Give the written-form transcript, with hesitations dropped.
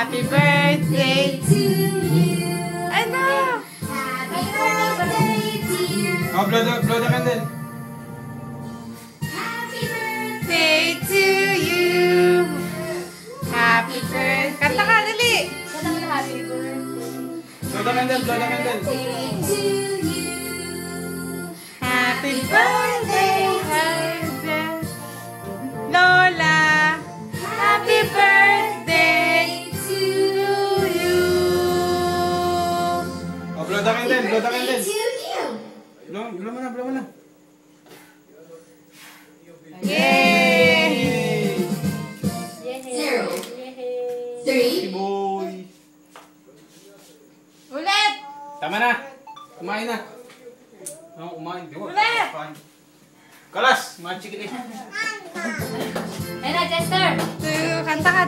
Happy birthday to you. Ano? Happy birthday to you. Oh, blow the candle. Happy birthday. Day to you. Happy birthday. Kanta ka, dali. Kanta mo na happy birthday. Blow the candle, blow the candle. Birthday to you. Happy birthday, Lola. Happy birthday to you. Oh, blow the candle, blow the candle. To you. Blow mo na, blow mo na. Yay! Zero. Hey, Three. boy. Ulit! Tama na. Kumain na. Oh, kumain. Ulit! Kalas, mga chicken eh. Ayun na, Chester. Kanta ka.